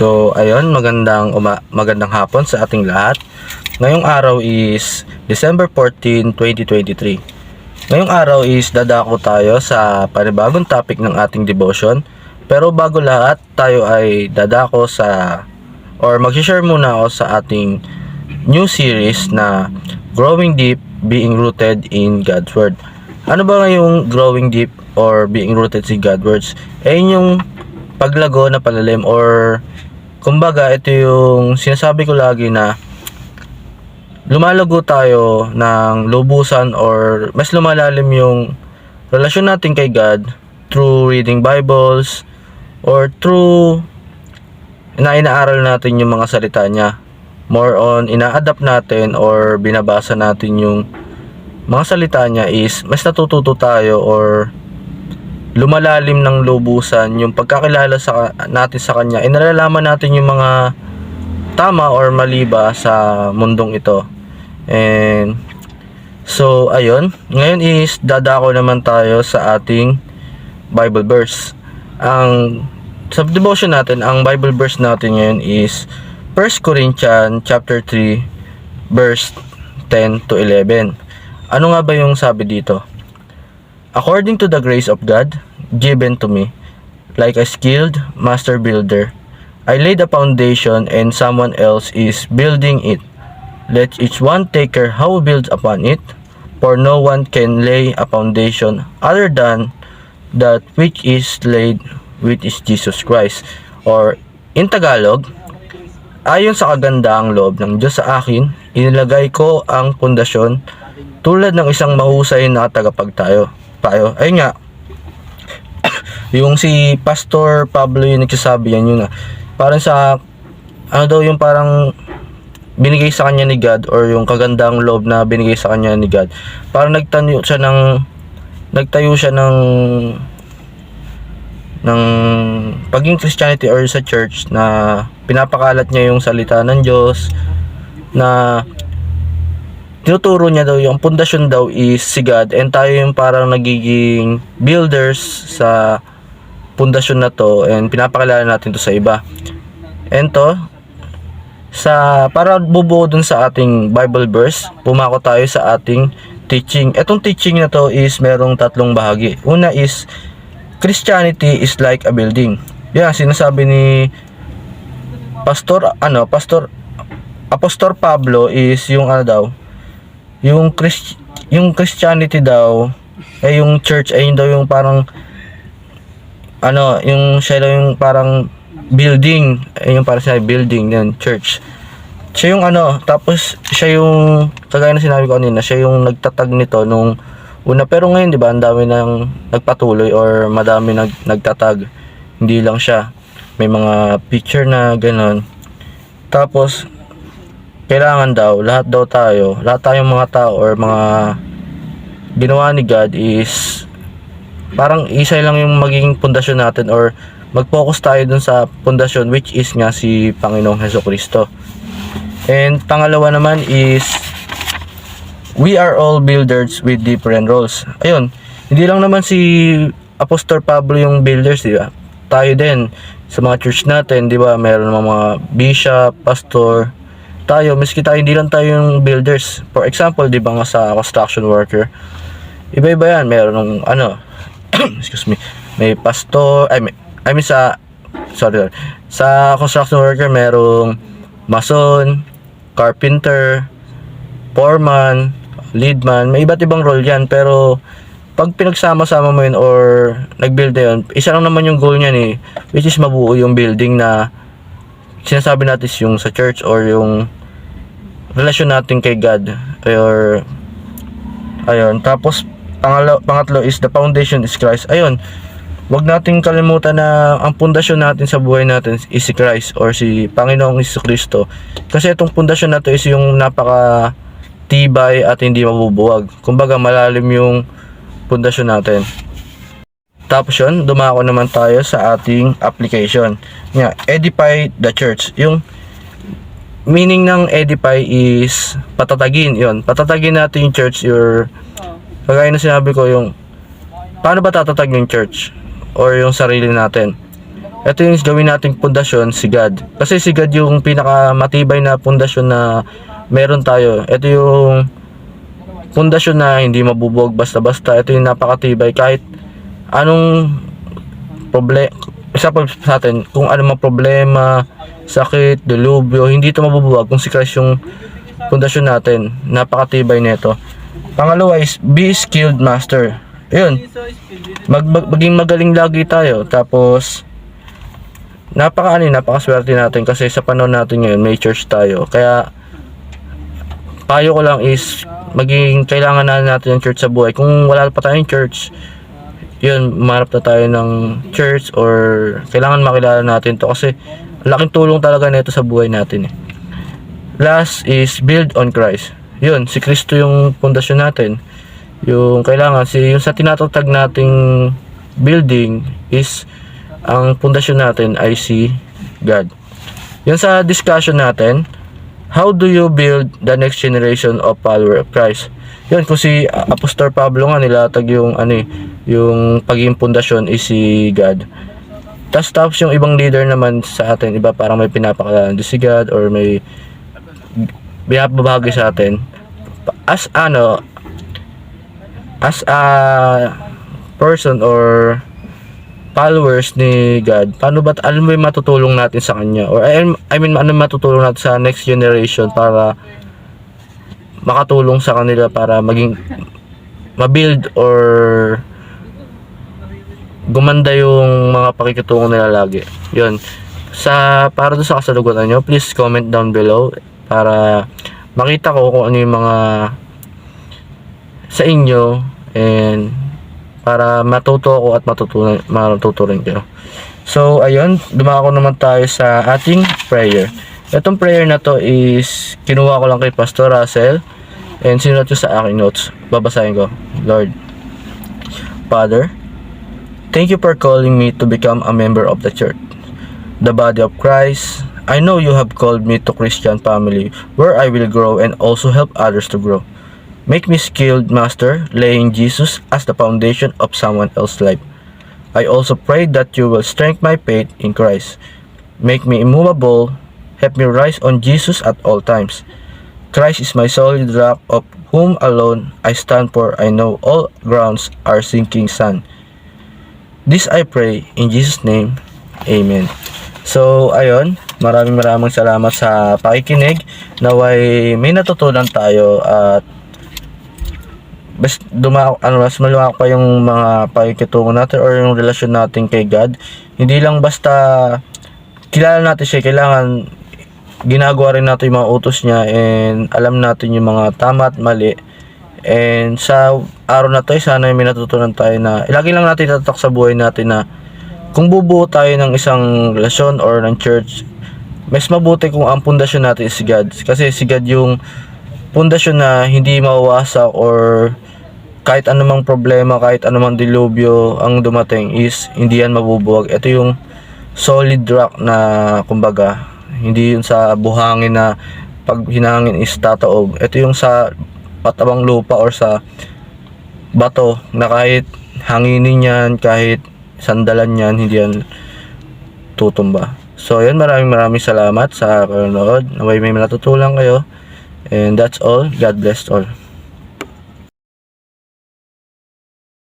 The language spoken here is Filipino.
So, ayun, magandang hapon sa ating lahat. Ngayong araw is December 14, 2023. Ngayong araw is dadako tayo sa panibagong topic ng ating devotion. Pero bago lahat, tayo ay dadako sa mag-share muna ako sa ating new series na Growing Deep, Being Rooted in God's Word. Ano ba ngayong growing deep or being rooted in God's Words? Ayun yung paglago na palalim, or kumbaga ito yung sinasabi ko lagi na lumalago tayo ng lubusan or mas lumalalim yung relasyon natin kay God through reading Bibles or through inaaral natin yung mga salita niya. More on ina-adapt natin or binabasa natin yung mga salita niya, is mas natututo tayo or lumalalim ng lubusan yung pagkakilala natin sa kanya. Nalalaman natin yung mga tama or mali ba sa mundong ito. And so ayun, ngayon is dadako naman tayo sa ating Bible verse. Sa devotion natin, ang Bible verse natin ngayon is 1 Corinthians chapter 3 verse 10 to 11. Ano nga ba yung sabi dito? According to the grace of God given to me, like a skilled master builder, I laid a foundation and someone else is building it. Let each one take care how he builds upon it, for no one can lay a foundation other than that which is laid, which is Jesus Christ. Or in Tagalog, ayon sa kagandaang loob ng Diyos sa akin, inilagay ko ang pundasyon tulad ng isang mahusay na tagapagtayo. Ayun nga, yung si Pastor Pablo yung nagsasabi yan, yun parang sa yung parang binigay sa kanya ni God, or yung kagandang loob na binigay sa kanya ni God. Parang nagtayo siya ng pagiging Christianity or sa church, na pinapakalat niya yung salita ng Diyos, na tinuturo niya daw yung pundasyon daw is si God, and tayo yung parang nagiging builders sa pundasyon na to, and pinapakilala natin to sa iba. And to, para bubuo dun sa ating Bible verse, pumako tayo sa ating teaching. Etong teaching na to is merong tatlong bahagi. Una is Christianity is like a building. Yan sinasabi ni Apostol Pablo is yung yung Christianity daw ay yung church, ay yun daw yung parang yung siya daw yung parang building, ay yung parang siya building yung church. Siya yung tapos siya yung kagaya na sinabi ko kanina, siya yung nagtatag nito nung una. Pero ngayon, di ba, ang dami nang nagpatuloy or madami nagtatag. Hindi lang siya, may mga picture na ganon. Tapos kailangan daw, lahat tayong mga tao or mga ginawa ni God is parang isa lang yung magiging pundasyon natin, or mag-focus tayo dun sa pundasyon, which is nga si Panginoong Hesukristo. And pangalawa naman is we are all builders with different roles. Ayun, hindi lang naman si Apostol Pablo yung builders, di ba? Tayo din sa mga church natin, di ba? Meron mga bishop, pastor. Tayo, miski tayo, hindi lang tayo yung builders. For example, di ba nga sa construction worker, iba-iba yan. Meron excuse me, may pastor, sa construction worker, merong mason, carpenter, foreman, leadman. May iba't ibang role yan. Pero pag pinagsama-sama mo yun or nag-build na yun, isa lang naman yung goal niyan which is mabuo yung building na sinasabi natin yung sa church, or yung relasyon natin kay God. Or ayun, tapos pangatlo is the foundation is Christ. Ayun, wag nating kalimutan na ang pundasyon natin sa buhay natin is si Christ, or si Panginoong Jesucristo. Kasi itong pundasyon na to is yung napaka tibay at hindi mabubuwag. Kumbaga malalim yung pundasyon natin. Tapos yun, dumako naman tayo sa ating application. Edify the church. Yung meaning ng edify is patatagin. Yun, patatagin natin yung church. Kagaya na sinabi ko, yung paano ba tatatag yung church or yung sarili natin? ito yung gawin nating pundasyon, si God. Kasi si God yung pinakamatibay na pundasyon na meron tayo. Ito yung pundasyon na hindi mabubuwag basta-basta. Ito yung napakatibay kahit anong problema isa pa sa atin, kung ano mang problema, sakit, delubyo, hindi ito mabubuwag kung si Christ yung pundasyon natin. Napakatibay nito. Pangalawa is be skilled master. Ayun, maging magaling lagi tayo. Tapos napakaswerte natin kasi sa panahon natin ngayon may church tayo. Kaya payo ko lang is kailangan na natin ng church sa buhay. Kung wala pa tayong church, yun, marap na tayo ng church or kailangan makilala natin to kasi laking tulong talaga nito sa buhay natin eh. Last is build on Christ. Yun, si Kristo yung pundasyon natin. Yung kailangan, yung sa tinatatag nating building is ang pundasyon natin ay si God. Yan sa discussion natin, how do you build the next generation of follower of Christ? Yun, kung si Apostol Pablo nga nilatag yung yung pagiging pundasyon is si God. Tapos yung ibang leader naman sa atin, iba parang may pinapakalalan din si God or may binabahagi sa atin. As a person or followers ni God, paano ba ano ba yung matutulong natin sa kanya, or I mean ano matutulong natin sa next generation para makatulong sa kanila para maging mabuild or gumanda yung mga pakikitungo nila lagi. Yun, para doon sa kasalukuyan nyo, please comment down below para makita ko kung ano yung mga sa inyo and para matuto ako at matuto rin kayo. So, ayun, dumako naman tayo sa ating prayer. Itong prayer na to is kinuha ko lang kay Pastor Russell and sinulat ko sa aking notes. Babasahin ko. Lord, Father, thank you for calling me to become a member of the church, the body of Christ. I know you have called me to Christian family where I will grow and also help others to grow. Make me skilled master, laying Jesus as the foundation of someone else's life. I also pray that you will strengthen my faith in Christ. Make me immovable, help me rise on Jesus at all times. Christ is my solid rock of whom alone I stand, for I know all grounds are sinking sand. This I pray in Jesus' name. Amen. So, ayun, maraming salamat sa pakikinig. Naway may natutunan tayo at mas maluwag pa yung mga pakikitungo natin or yung relasyon natin kay God. Hindi lang basta kilala natin siya, kailangan ginagawa rin natin yung mga utos niya and alam natin yung mga tama at mali. And sa araw na to, sana may natutunan tayo na lagi lang natin tatak sa buhay natin na kung bubuo tayo ng isang relasyon or ng church, mas mabuti kung ang pundasyon natin is si God. Kasi si God yung pundasyon na hindi mawawasak or kahit anumang problema, kahit anumang dilubyo ang dumating is hindi yan mabubuwag. Ito yung solid rock na kumbaga, hindi yun sa buhangin na pag hinangin is tataob. Ito yung sa patabang lupa or sa bato na kahit hanginin yan, kahit sandalan yan, hindi yan tutumba. So yun, maraming salamat sa panonood. Naway may natutulang kayo. And that's all. God bless all.